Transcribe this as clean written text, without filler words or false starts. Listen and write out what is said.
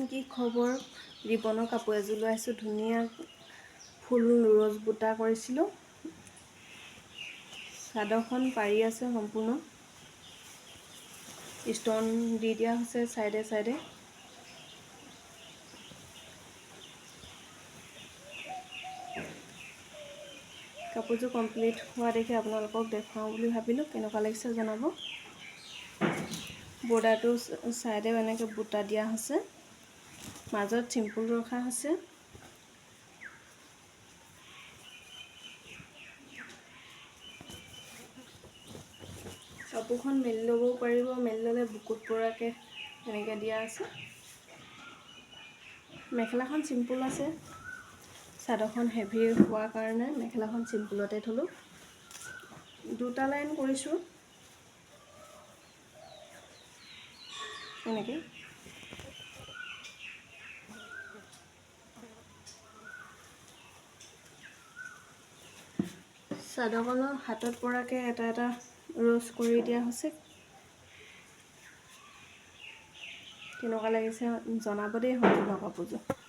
কি খবৰ? ৰিবনৰ কাপোৰ এযোৰ লৈ আহিছোঁ। ধুনীয়া ফুল ৰ'জ বুটা কৰিছিলোঁ। চাদৰখন পাৰি আছে সম্পূৰ্ণ, ষ্টন দি দিয়া হৈছে চাইডে চাইডে। কাপোৰযোৰ কমপ্লিট হোৱা দেখি আপোনালোকক দেখুৱাওঁ বুলি ভাবিলোঁ। কেনেকুৱা লাগিছে জনাব। বৰ্ডাৰটো চাইডে এনেকৈ বুটা দিয়া হৈছে, মাজত চিম্পুল ৰখা হৈছে। কাপোৰখন মেলি ল'বও পাৰিব, মেলি ল'লে বুকুত পৰাকৈ এনেকৈ দিয়া আছে। মেখেলাখন চিম্পুল আছে, চাদৰখন হেভি হোৱাৰ কাৰণে মেখেলাখন চিম্পুলতে থ'লোঁ। দুটা লাইন কৰিছোঁ এনেকৈ। চাদৰখনৰ হাতত পৰাকৈ এটা এটা ৰ'জ কৰি দিয়া হৈছে। কেনেকুৱা লাগিছে জনাব দেই সম্পূৰ্ণ কাপোৰযোৰ।